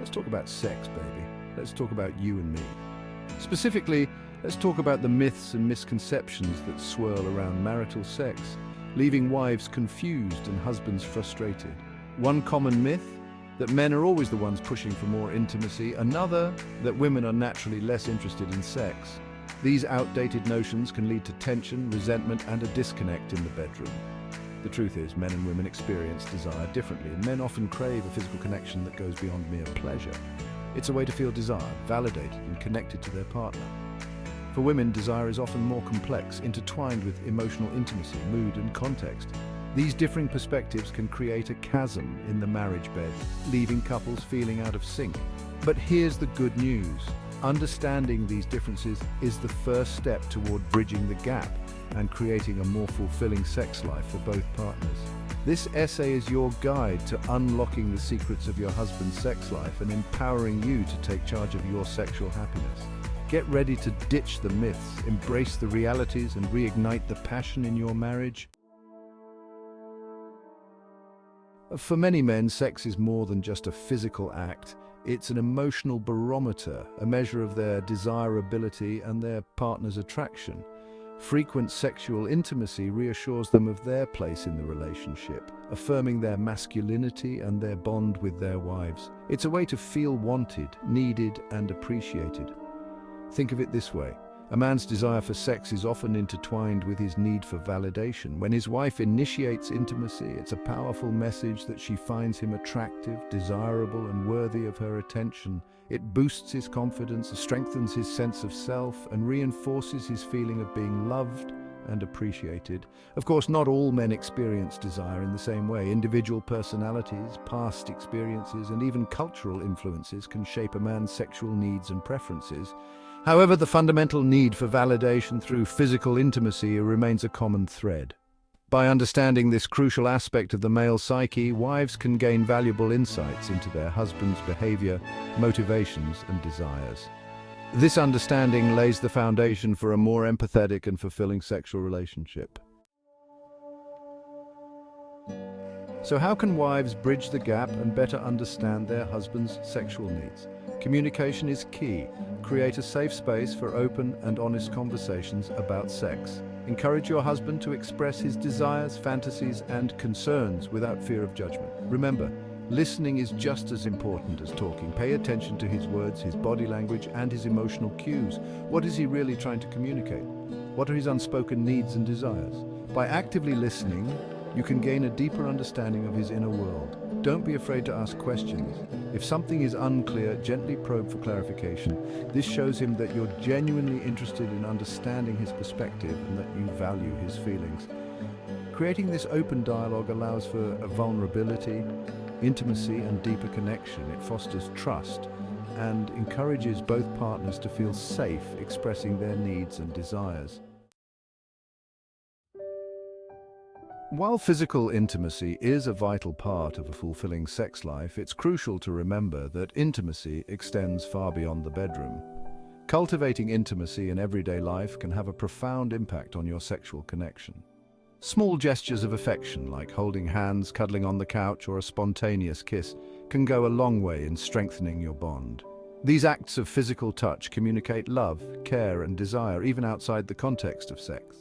Let's talk about sex, baby. Let's talk about you and me. Specifically, let's talk about the myths and misconceptions that swirl around marital sex, leaving wives confused and husbands frustrated. One common myth: that men are always the ones pushing for more intimacy. Another, that women are naturally less interested in sex. These outdated notions can lead to tension, resentment, and a disconnect in the bedroom. The truth is, men and women experience desire differently, and men often crave a physical connection that goes beyond mere pleasure. It's a way to feel desired, validated, and connected to their partner. For women, desire is often more complex, intertwined with emotional intimacy, mood, and context. These differing perspectives can create a chasm in the marriage bed, leaving couples feeling out of sync. But here's the good news. Understanding these differences is the first step toward bridging the gap and creating a more fulfilling sex life for both partners. This essay is your guide to unlocking the secrets of your husband's sex life and empowering you to take charge of your sexual happiness. Get ready to ditch the myths, embrace the realities, and reignite the passion in your marriage. For many men, sex is more than just a physical act. It's an emotional barometer, a measure of their desirability and their partner's attraction. Frequent sexual intimacy reassures them of their place in the relationship, affirming their masculinity and their bond with their wives. It's a way to feel wanted, needed, and appreciated. Think of it this way. A man's desire for sex is often intertwined with his need for validation. When his wife initiates intimacy, it's a powerful message that she finds him attractive, desirable, and worthy of her attention. It boosts his confidence, strengthens his sense of self, and reinforces his feeling of being loved and appreciated. Of course, not all men experience desire in the same way. Individual personalities, past experiences, and even cultural influences can shape a man's sexual needs and preferences. However, the fundamental need for validation through physical intimacy remains a common thread. By understanding this crucial aspect of the male psyche, wives can gain valuable insights into their husband's behavior, motivations, and desires. This understanding lays the foundation for a more empathetic and fulfilling sexual relationship. So how can wives bridge the gap and better understand their husband's sexual needs? Communication is key. Create a safe space for open and honest conversations about sex. Encourage your husband to express his desires, fantasies, and concerns without fear of judgment. Remember, listening is just as important as talking. Pay attention to his words, his body language, and his emotional cues. What is he really trying to communicate? What are his unspoken needs and desires? By actively listening, you can gain a deeper understanding of his inner world. Don't be afraid to ask questions. If something is unclear, gently probe for clarification. This shows him that you're genuinely interested in understanding his perspective and that you value his feelings. Creating this open dialogue allows for a vulnerability, intimacy, and deeper connection. It fosters trust and encourages both partners to feel safe expressing their needs and desires. While physical intimacy is a vital part of a fulfilling sex life, it's crucial to remember that intimacy extends far beyond the bedroom. Cultivating intimacy in everyday life can have a profound impact on your sexual connection. Small gestures of affection, like holding hands, cuddling on the couch, or a spontaneous kiss, can go a long way in strengthening your bond. These acts of physical touch communicate love, care, and desire, even outside the context of sex.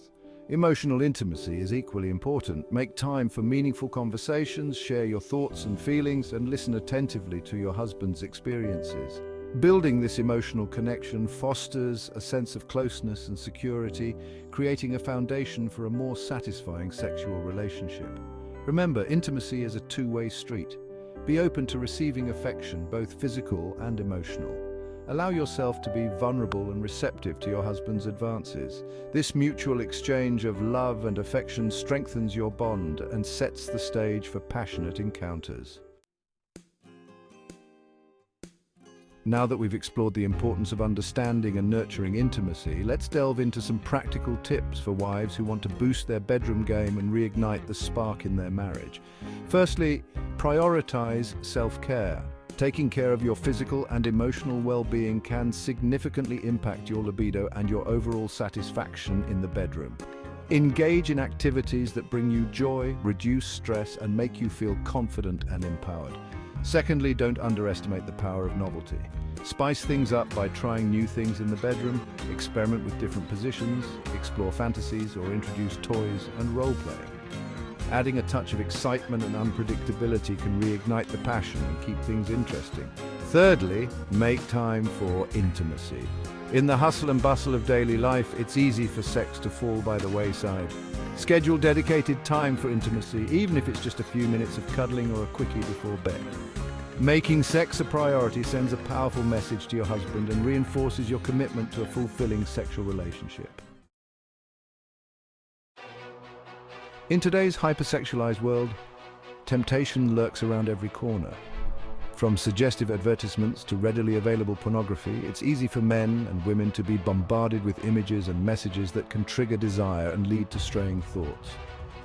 Emotional intimacy is equally important. Make time for meaningful conversations, share your thoughts and feelings, and listen attentively to your husband's experiences. Building this emotional connection fosters a sense of closeness and security, creating a foundation for a more satisfying sexual relationship. Remember, intimacy is a two-way street. Be open to receiving affection, both physical and emotional. Allow yourself to be vulnerable and receptive to your husband's advances. This mutual exchange of love and affection strengthens your bond and sets the stage for passionate encounters. Now that we've explored the importance of understanding and nurturing intimacy, let's delve into some practical tips for wives who want to boost their bedroom game and reignite the spark in their marriage. Firstly, prioritize self-care. Taking care of your physical and emotional well-being can significantly impact your libido and your overall satisfaction in the bedroom. Engage in activities that bring you joy, reduce stress, and make you feel confident and empowered. Secondly, don't underestimate the power of novelty. Spice things up by trying new things in the bedroom, experiment with different positions, explore fantasies, or introduce toys and role-playing. Adding a touch of excitement and unpredictability can reignite the passion and keep things interesting. Thirdly, make time for intimacy. In the hustle and bustle of daily life, it's easy for sex to fall by the wayside. Schedule dedicated time for intimacy, even if it's just a few minutes of cuddling or a quickie before bed. Making sex a priority sends a powerful message to your husband and reinforces your commitment to a fulfilling sexual relationship. In today's hypersexualized world, temptation lurks around every corner. From suggestive advertisements to readily available pornography, it's easy for men and women to be bombarded with images and messages that can trigger desire and lead to straying thoughts.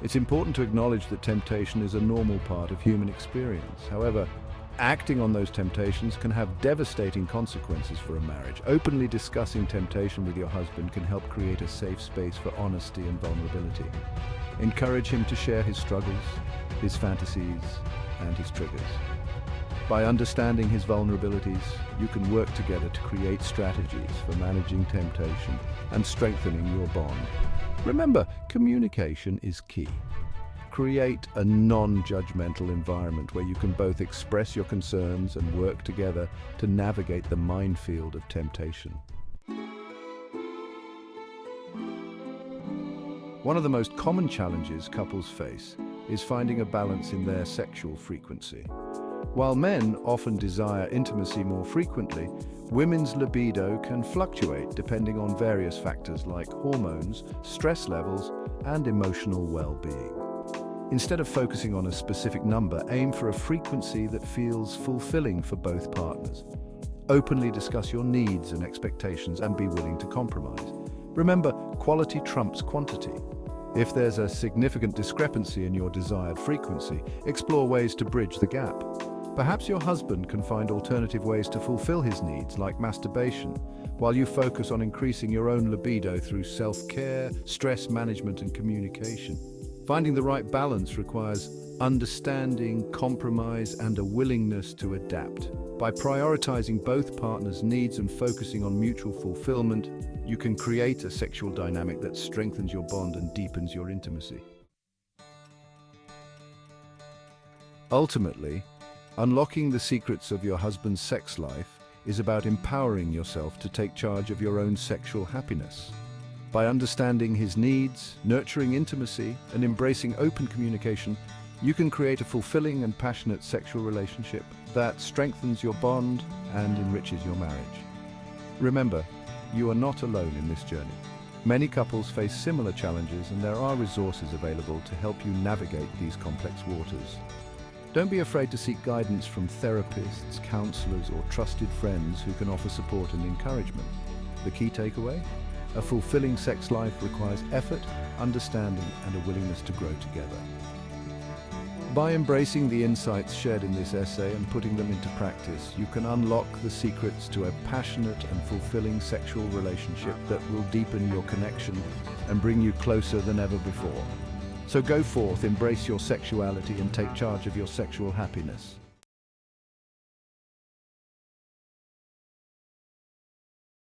It's important to acknowledge that temptation is a normal part of human experience. However, acting on those temptations can have devastating consequences for a marriage. Openly discussing temptation with your husband can help create a safe space for honesty and vulnerability. Encourage him to share his struggles, his fantasies, and his triggers. By understanding his vulnerabilities, you can work together to create strategies for managing temptation and strengthening your bond. Remember, communication is key. Create a non-judgmental environment where you can both express your concerns and work together to navigate the minefield of temptation. One of the most common challenges couples face is finding a balance in their sexual frequency. While men often desire intimacy more frequently, women's libido can fluctuate depending on various factors like hormones, stress levels, and emotional well-being. Instead of focusing on a specific number, aim for a frequency that feels fulfilling for both partners. Openly discuss your needs and expectations and be willing to compromise. Remember, quality trumps quantity. If there's a significant discrepancy in your desired frequency, explore ways to bridge the gap. Perhaps your husband can find alternative ways to fulfill his needs, like masturbation, while you focus on increasing your own libido through self-care, stress management, and communication. Finding the right balance requires understanding, compromise, and a willingness to adapt. By prioritizing both partners' needs and focusing on mutual fulfillment, you can create a sexual dynamic that strengthens your bond and deepens your intimacy. Ultimately, unlocking the secrets of your husband's sex life is about empowering yourself to take charge of your own sexual happiness. By understanding his needs, nurturing intimacy, and embracing open communication, you can create a fulfilling and passionate sexual relationship that strengthens your bond and enriches your marriage. Remember, you are not alone in this journey. Many couples face similar challenges, and there are resources available to help you navigate these complex waters. Don't be afraid to seek guidance from therapists, counselors, or trusted friends who can offer support and encouragement. The key takeaway? A fulfilling sex life requires effort, understanding, and a willingness to grow together. By embracing the insights shared in this essay and putting them into practice, you can unlock the secrets to a passionate and fulfilling sexual relationship that will deepen your connection and bring you closer than ever before. So go forth, embrace your sexuality, and take charge of your sexual happiness.